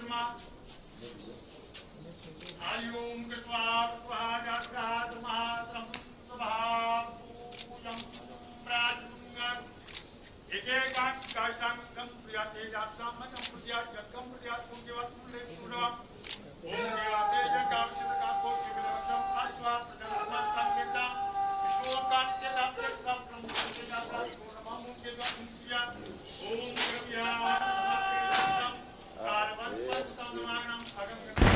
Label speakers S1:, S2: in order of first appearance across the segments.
S1: आयुं कृत्वा जातः मात्रं स्वभावूयं प्राचुंगं एकेकां काष्ठांगं प्रियाते जातं मतं प्रियात् यत्कं प्रियात् कुंजवत् मुले शूरं ओम देवाते जगाक्षरकाको शिवलक्षं आस्वा प्रजनमन्त्रं वेदां विश्वोकान्ते दाप्ते सप्तं मुखे जातं शूरमं मुखे द्वामुख्या ओम कृपया कारवत्पस्तं नमानं अगम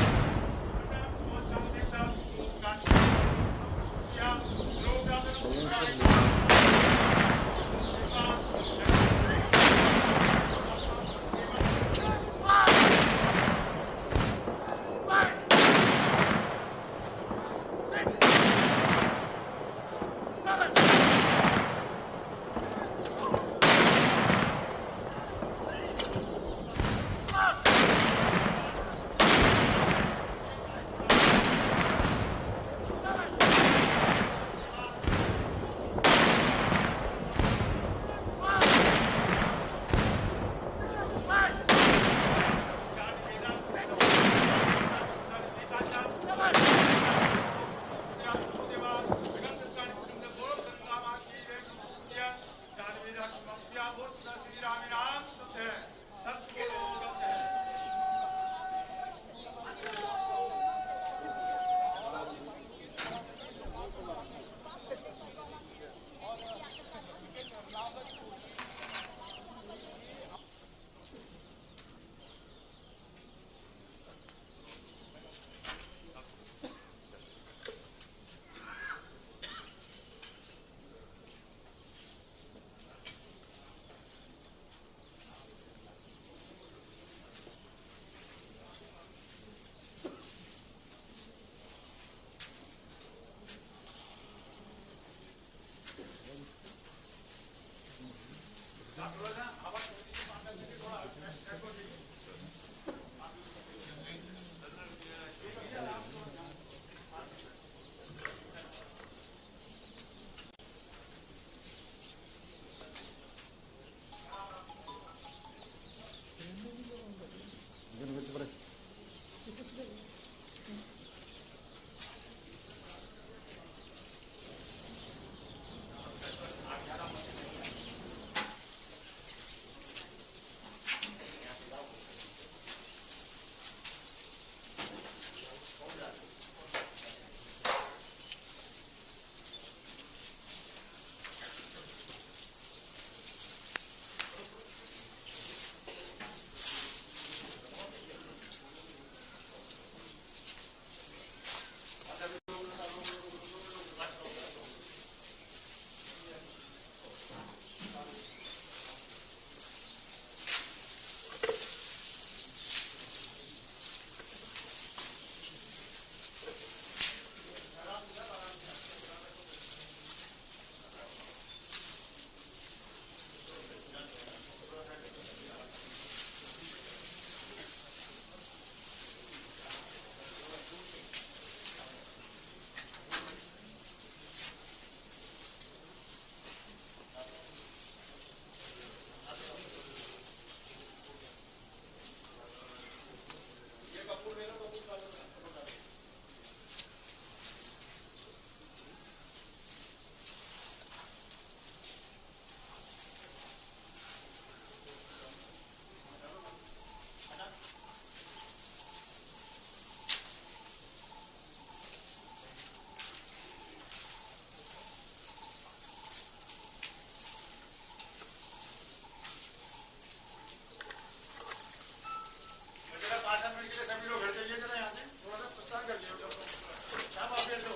S1: सभी लोग घर चलिए जरा यहाँ से थोड़ा सा प्रस्थान कर दिया आप दो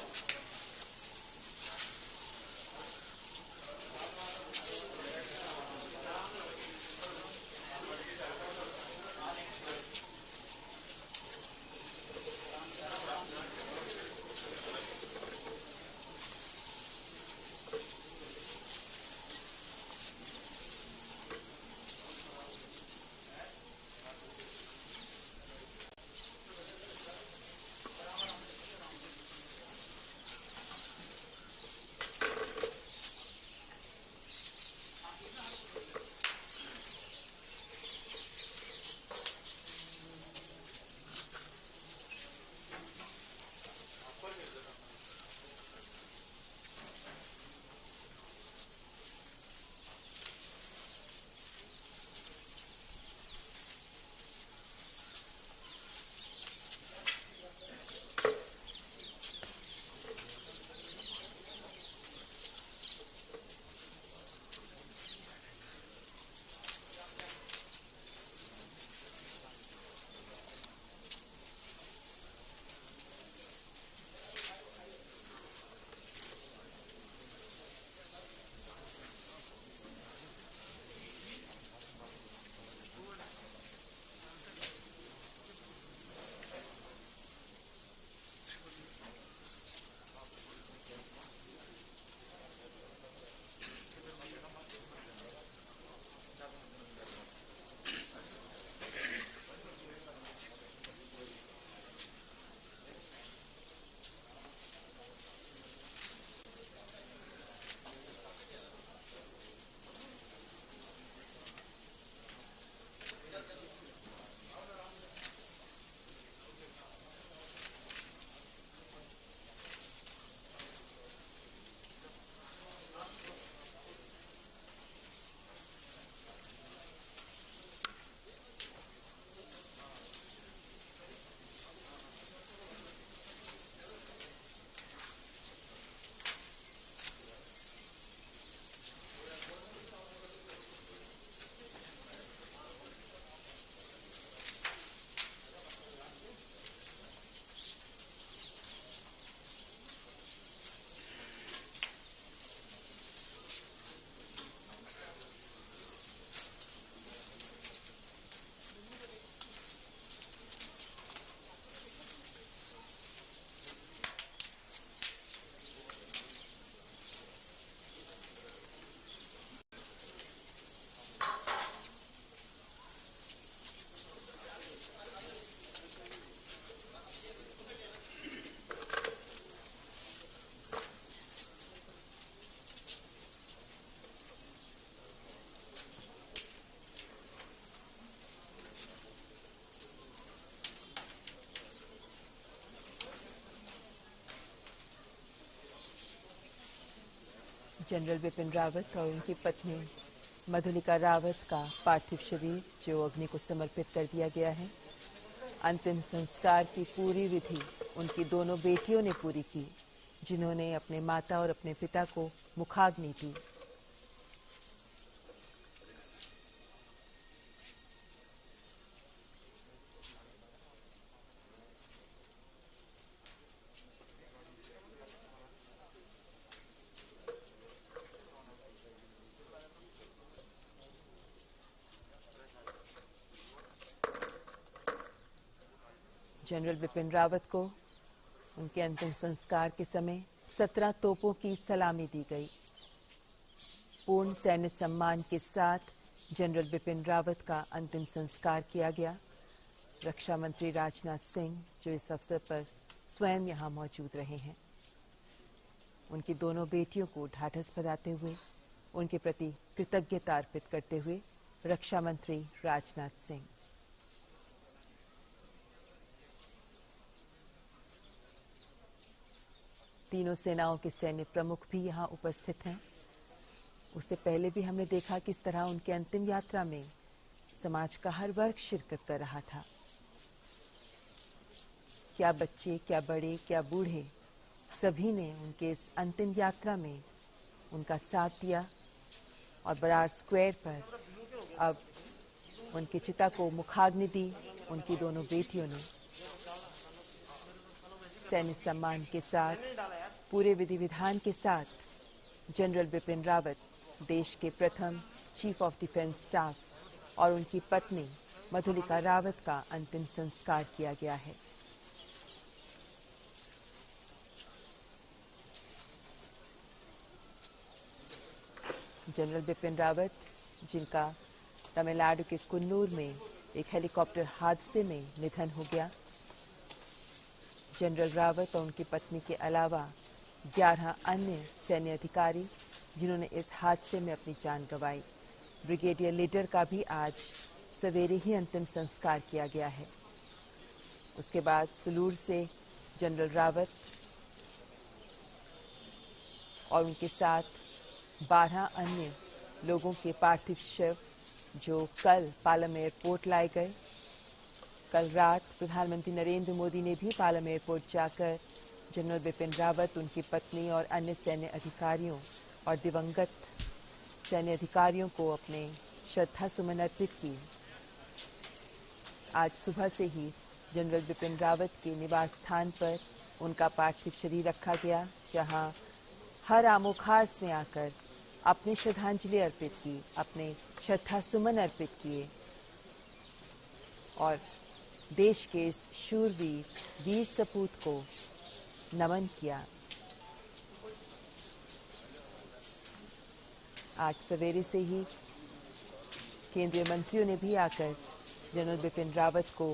S2: जनरल बिपिन रावत और उनकी पत्नी मधुलिका रावत का पार्थिव शरीर जो अग्नि को समर्पित कर दिया गया है। अंतिम संस्कार की पूरी विधि उनकी दोनों बेटियों ने पूरी की, जिन्होंने अपने माता और अपने पिता को मुखाग्नि दी। जनरल बिपिन रावत को उनके अंतिम संस्कार के समय 17 तोपों की सलामी दी गई। पूर्ण सैन्य सम्मान के साथ जनरल बिपिन रावत का अंतिम संस्कार किया गया। रक्षा मंत्री राजनाथ सिंह जो इस अवसर पर स्वयं यहां मौजूद रहे हैं, उनकी दोनों बेटियों को ढाढ़स बंधाते हुए उनके प्रति कृतज्ञता अर्पित करते हुए रक्षा मंत्री राजनाथ सिंह। तीनों सेनाओं के सैन्य प्रमुख भी यहाँ उपस्थित हैं। उससे पहले भी हमने देखा किस तरह उनके अंतिम यात्रा में समाज का हर वर्ग शिरकत कर रहा था। क्या बच्चे, क्या बड़े, क्या बूढ़े, सभी ने उनके इस अंतिम यात्रा में उनका साथ दिया और बरार स्क्वायर पर अब उनकी चिता को मुखाग्नि दी। उनकी दोनों बेटियों ने सैन्य सम्मान के साथ, पूरे विधि विधान के साथ जनरल बिपिन रावत, देश के प्रथम चीफ ऑफ डिफेंस स्टाफ, और उनकी पत्नी मधुलिका रावत का अंतिम संस्कार किया गया है। जनरल बिपिन रावत, जिनका तमिलनाडु के कुन्नूर में एक हेलीकॉप्टर हादसे में निधन हो गया। जनरल रावत और उनकी पत्नी के अलावा 11 अन्य सैन्य अधिकारी जिन्होंने इस हादसे में अपनी जान गंवाई। ब्रिगेडियर लीडर का भी आज सवेरे ही अंतिम संस्कार किया गया है। उसके बाद सुलूर से जनरल रावत और उनके साथ 12 अन्य लोगों के पार्थिव शव जो कल पालम एयरपोर्ट लाए गए। कल रात प्रधानमंत्री नरेंद्र मोदी ने भी पालम एयरपोर्ट जाकर जनरल बिपिन रावत, उनकी पत्नी और अन्य सैन्य अधिकारियों और दिवंगत सैन्य अधिकारियों को अपने श्रद्धा सुमन अर्पित किए। आज सुबह से ही जनरल बिपिन रावत के निवास स्थान पर उनका पार्थिव शरीर रखा गया, जहां हर आमोखास ने आकर अपनी श्रद्धांजलि अर्पित की, अपने श्रद्धा सुमन अर्पित किए और देश के इस शूरवीर वीर सपूत को नमन किया। आज सवेरे से ही केंद्रीय मंत्रियों ने भी आकर जनरल बिपिन रावत को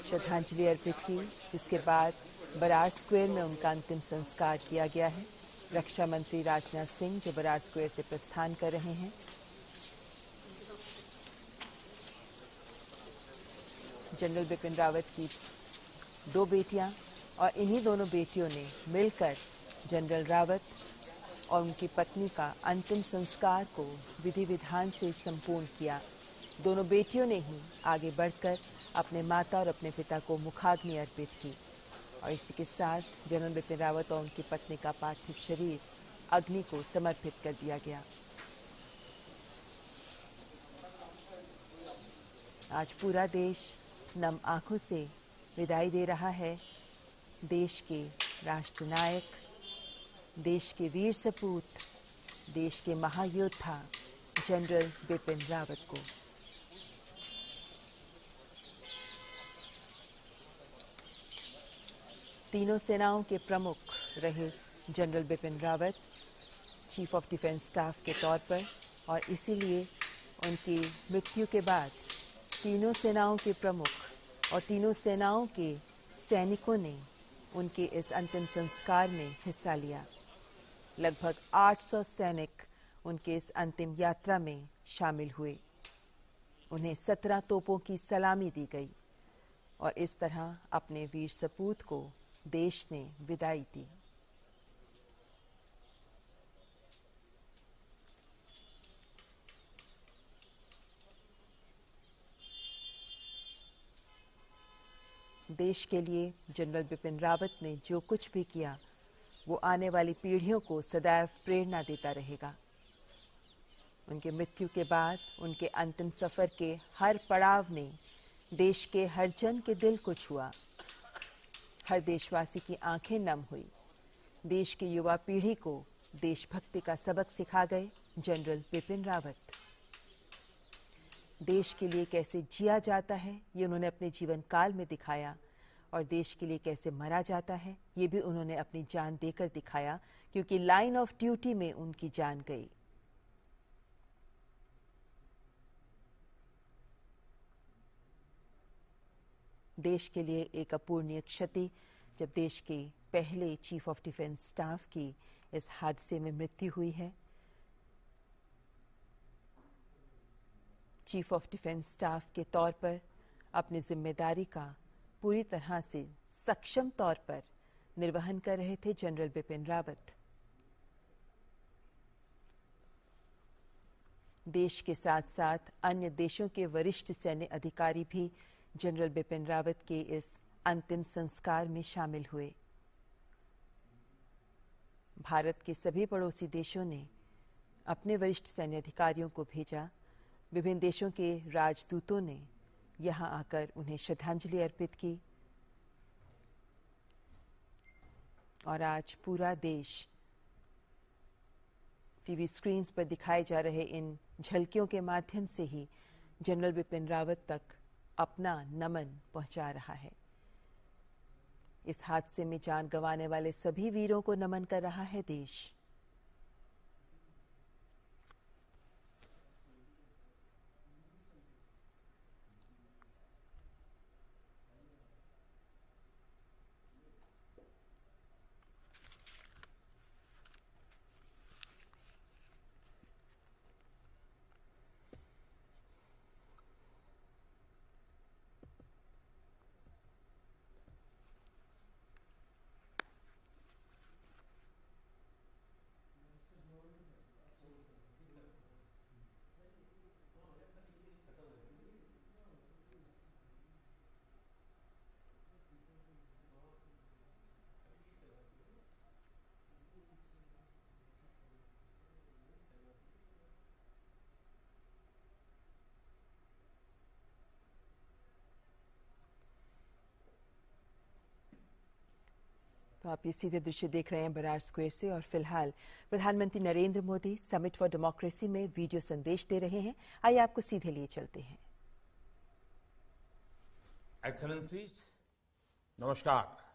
S2: श्रद्धांजलि अर्पित की, जिसके बाद बरार स्क्वायर में उनका अंतिम संस्कार किया गया है। रक्षा मंत्री राजनाथ सिंह जो बरार स्क्वायर से प्रस्थान कर रहे हैं। जनरल बिपिन रावत की 2 बेटियां और इन्हीं दोनों बेटियों ने मिलकर जनरल रावत और उनकी पत्नी का अंतिम संस्कार को विधि विधान से संपूर्ण किया। दोनों बेटियों ने ही आगे बढ़कर अपने माता और अपने पिता को मुखाग्नि अर्पित की और इसी के साथ जनरल बिपिन रावत और उनकी पत्नी का पार्थिव शरीर अग्नि को समर्पित कर दिया गया। आज पूरा देश नम आंखों से विदाई दे रहा है देश के राष्ट्रनायक, देश के वीर सपूत, देश के महायोद्धा जनरल बिपिन रावत को। तीनों सेनाओं के प्रमुख रहे general Bipin Rawat chief of defence staff के तौर पर, और इसीलिए उनकी मृत्यु के बाद तीनों सेनाओं के प्रमुख और तीनों सेनाओं के सैनिकों ने उनके इस अंतिम संस्कार में हिस्सा लिया। लगभग 800 सैनिक उनके इस अंतिम यात्रा में शामिल हुए। उन्हें 17 तोपों की सलामी दी गई और इस तरह अपने वीर सपूत को देश ने विदाई दी। देश के लिए जनरल बिपिन रावत ने जो कुछ भी किया वो आने वाली पीढ़ियों को सदैव प्रेरणा देता रहेगा। उनके मृत्यु के बाद उनके अंतिम सफर के हर पड़ाव ने देश के हर जन के दिल को छुआ। हर देशवासी की आंखें नम हुई। देश की युवा पीढ़ी को देशभक्ति का सबक सिखा गए जनरल बिपिन रावत। देश के लिए कैसे जिया जाता है ये उन्होंने अपने जीवन काल में दिखाया, और देश के लिए कैसे मरा जाता है ये भी उन्होंने अपनी जान देकर दिखाया, क्योंकि लाइन ऑफ ड्यूटी में उनकी जान गई। देश के लिए एक अपूरणीय क्षति जब देश के पहले चीफ ऑफ डिफेंस स्टाफ की इस हादसे में मृत्यु हुई है। चीफ ऑफ डिफेंस स्टाफ के तौर पर अपनी जिम्मेदारी का पूरी तरह से सक्षम तौर पर निर्वहन कर रहे थे जनरल बिपिन रावत। देश के साथ साथ अन्य देशों के वरिष्ठ सैन्य अधिकारी भी जनरल बिपिन रावत के इस अंतिम संस्कार में शामिल हुए। भारत के सभी पड़ोसी देशों ने अपने वरिष्ठ सैन्य अधिकारियों को भेजा। विभिन्न देशों के राजदूतों ने यहां आकर उन्हें श्रद्धांजलि अर्पित की, और आज पूरा देश टीवी स्क्रीन्स पर दिखाए जा रहे इन झलकियों के माध्यम से ही जनरल बिपिन रावत तक अपना नमन पहुंचा रहा है। इस हादसे में जान गंवाने वाले सभी वीरों को नमन कर रहा है देश। तो आप ये सीधे दृश्य देख रहे हैं बरार स्क्वायर से, और फिलहाल प्रधानमंत्री Narendra Modi summit for democracy में वीडियो संदेश दे रहे हैं। आइए आपको सीधे लिए चलते हैं।
S3: एक्सेलेंसीज, नमस्कार।